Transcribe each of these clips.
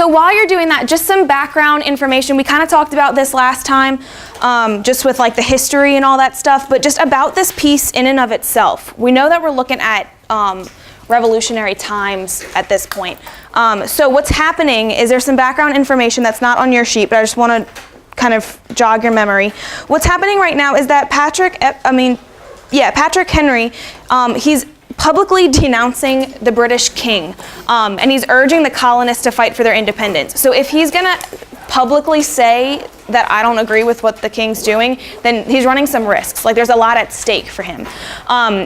So while you're doing that, just some background information. We kind of talked about this last time, just with like the history and all that stuff, but just about this piece in and of itself. We know that we're looking at revolutionary times at this point. So what's happening is there's some background information that's not on your sheet, but I just want to kind of jog your memory. What's happening right now is that Patrick Henry, he's publicly denouncing the British king, and he's urging the colonists to fight for their independence. So if he's gonna publicly say that I don't agree with what the king's doing, then he's running some risks. Like there's a lot at stake for him.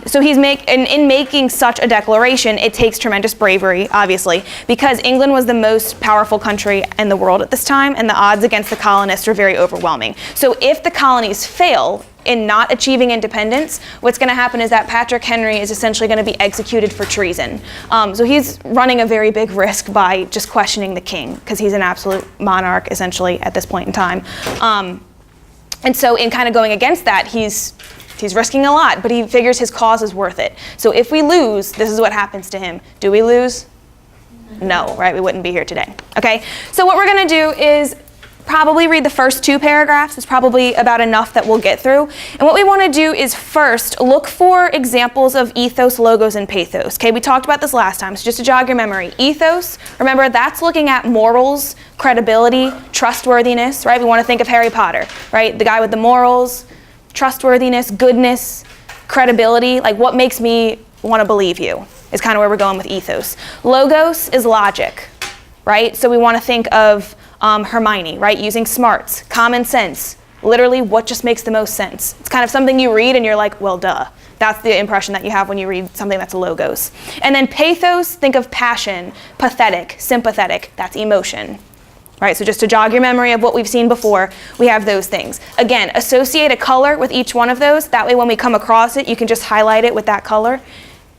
So in making such a declaration, it takes tremendous bravery, obviously, because England was the most powerful country in the world at this time, and the odds against the colonists are very overwhelming. So if the colonies fail in not achieving independence, what's going to happen is that Patrick Henry is essentially going to be executed for treason. So he's running a very big risk by just questioning the king, because he's an absolute monarch, essentially, at this point in time. And so in kind of going against that, he's risking a lot, but he figures his cause is worth it. So if we lose, this is what happens to him. Do we lose? No, right? We wouldn't be here today. Okay? So what we're going to do is probably read the first 2 paragraphs. It's probably about enough that we'll get through. And what we want to do is first look for examples of ethos, logos, and pathos. Okay, we talked about this last time, so just to jog your memory. Ethos, remember, that's looking at morals, credibility, trustworthiness, right? We want to think of Harry Potter, right? The guy with the morals, trustworthiness, goodness, credibility, like what makes me want to believe you is kind of where we're going with ethos. Logos is logic, right? So we want to think of Hermione, right? Using smarts, common sense, literally what just makes the most sense. It's kind of something you read and you're like, well, duh. That's the impression that you have when you read something that's logos. And then pathos, think of passion, pathetic, sympathetic, that's emotion. Right, so just to jog your memory of what we've seen before, we have those things. Again, associate a color with each one of those. That way when we come across it, you can just highlight it with that color,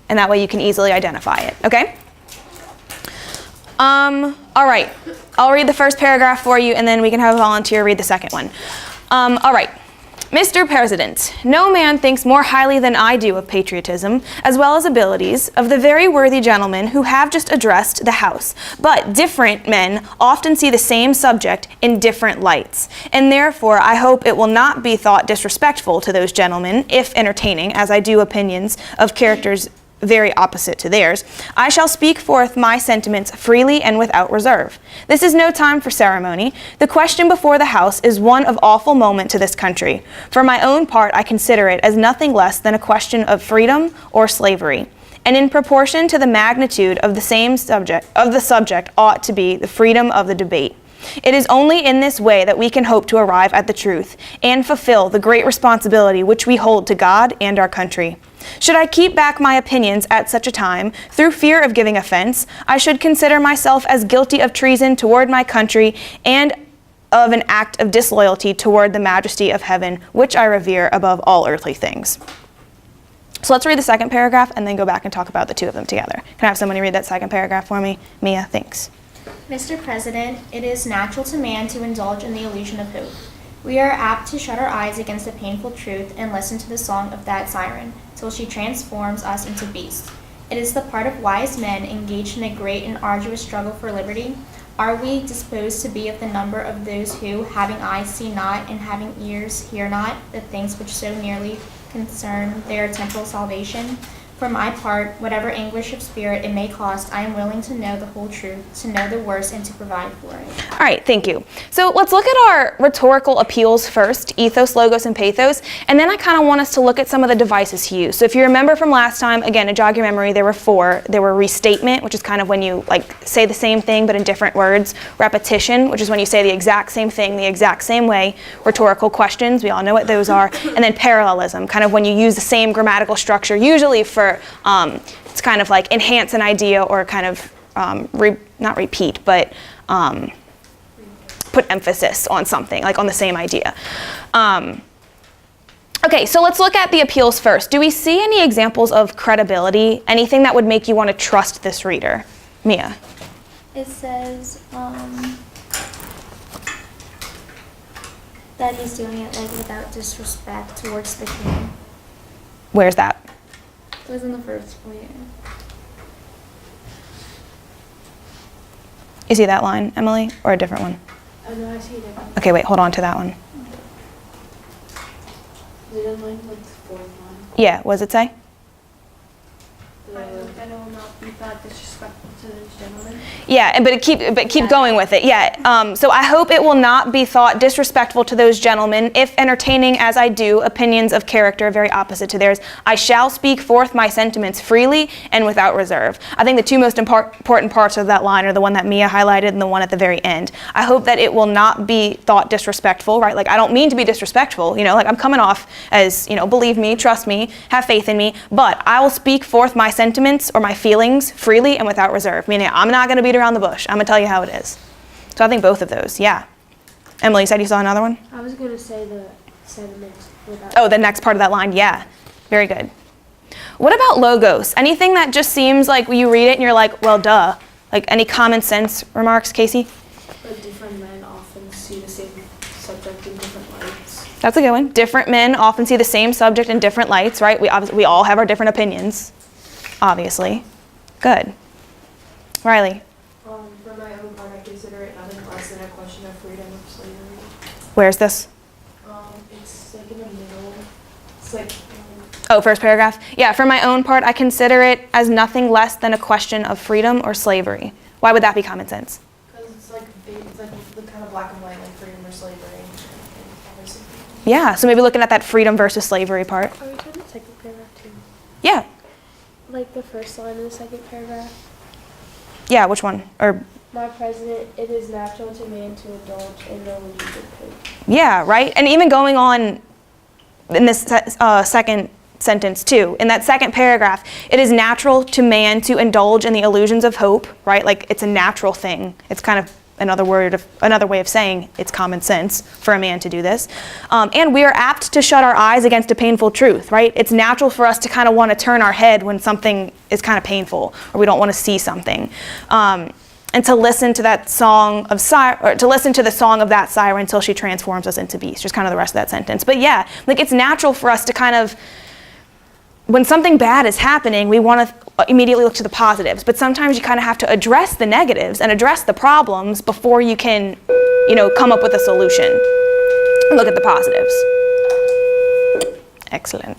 and that way you can easily identify it, okay? All right, I'll read the first paragraph for you, and then we can have a volunteer read the second one. All right. Mr. President, no man thinks more highly than I do of patriotism, as well as abilities, of the very worthy gentlemen who have just addressed the House. But different men often see the same subject in different lights, and therefore I hope it will not be thought disrespectful to those gentlemen, if entertaining, as I do opinions of characters very opposite to theirs, I shall speak forth my sentiments freely and without reserve. This is no time for ceremony. The question before the House is one of awful moment to this country. For my own part, I consider it as nothing less than a question of freedom or slavery, and in proportion to the magnitude of the subject ought to be the freedom of the debate. It is only in this way that we can hope to arrive at the truth and fulfill the great responsibility which we hold to God and our country. Should I keep back my opinions at such a time, through fear of giving offense, I should consider myself as guilty of treason toward my country and of an act of disloyalty toward the majesty of heaven, which I revere above all earthly things. So let's read the second paragraph and then go back and talk about the 2 of them together. Can I have somebody read that second paragraph for me? Mia, thanks. Mr. President, it is natural to man to indulge in the illusion of hope. We are apt to shut our eyes against the painful truth and listen to the song of that siren, till she transforms us into beasts. It is the part of wise men engaged in a great and arduous struggle for liberty. Are we disposed to be of the number of those who, having eyes, see not, and having ears, hear not, the things which so nearly concern their temporal salvation? For my part, whatever anguish of spirit it may cost, I am willing to know the whole truth, to know the worst, and to provide for it. All right, thank you. So let's look at our rhetorical appeals first, ethos, logos, and pathos, and then I kind of want us to look at some of the devices he used. So if you remember from last time, again, to jog your memory, there were 4. There were restatement, which is kind of when you say the same thing but in different words. Repetition, which is when you say the exact same thing the exact same way. Rhetorical questions, we all know what those are. And then parallelism, kind of when you use the same grammatical structure, usually for it's kind of like enhance an idea or kind of not repeat, but put emphasis on something, like on the same idea. Okay, so let's look at the appeals first. Do we see any examples of credibility? Anything that would make you want to trust this reader? Mia? It says that he's doing it without disrespect towards the king. Where's that? It was in the first point. You see that line, Emily, or a different one? Oh, no, I see that. Okay, wait, hold on to that one. Is it in like the fourth line? Yeah, what does it say? I hope that it will not be thought disrespectful to those gentlemen. Yeah, but keep going with it. Yeah. So I hope it will not be thought disrespectful to those gentlemen if entertaining as I do opinions of character very opposite to theirs. I shall speak forth my sentiments freely and without reserve. I think the two most important parts of that line are the one that Mia highlighted and the one at the very end. I hope that it will not be thought disrespectful, right? Like I don't mean to be disrespectful, like I'm coming off as, believe me, trust me, have faith in me, but I will speak forth my sentiments or my feelings freely and without reserve, meaning I'm not going to beat around the bush. I'm going to tell you how it is. So I think both of those, yeah. Emily, you said you saw another one? I was going to say the sentiments without. Oh, the next part of that line, yeah. Very good. What about logos? Anything that just seems like you read it and you're like, well, duh. Like any common sense remarks, Casey? But different men often see the same subject in different lights. That's a good one. Different men often see the same subject in different lights, right? We all have our different opinions, obviously. Good. Riley. For my own part, I consider it nothing less than a question of freedom of slavery. Where's this? It's like in the middle. It's like, Oh, first paragraph? Yeah, for my own part, I consider it as nothing less than a question of freedom or slavery. Why would that be common sense? because it's like the kind of black and white, like freedom or slavery. And obviously, Yeah, so maybe looking at that freedom versus slavery part. Are we talking the second paragraph too? Yeah. Like the first line of the second paragraph? Yeah, which one? Or My president, it is natural to man to indulge in the illusions of hope. yeah, right? And even going on in this second sentence too, in that second paragraph, it is natural to man to indulge in the illusions of hope, right? Like it's a natural thing. It's kind of another way of saying it's common sense for a man to do this. And we are apt to shut our eyes against a painful truth, right? It's natural for us to kind of want to turn our head when something is kind of painful or we don't want to see something. And to listen to that song of to listen to the song of that siren until she transforms us into beasts. Just kind of the rest of that sentence. But yeah, like it's natural for us to kind of, when something bad is happening, we want to immediately look to the positives. But sometimes you kind of have to address the negatives and address the problems before you can, come up with a solution. Look at the positives. Excellent.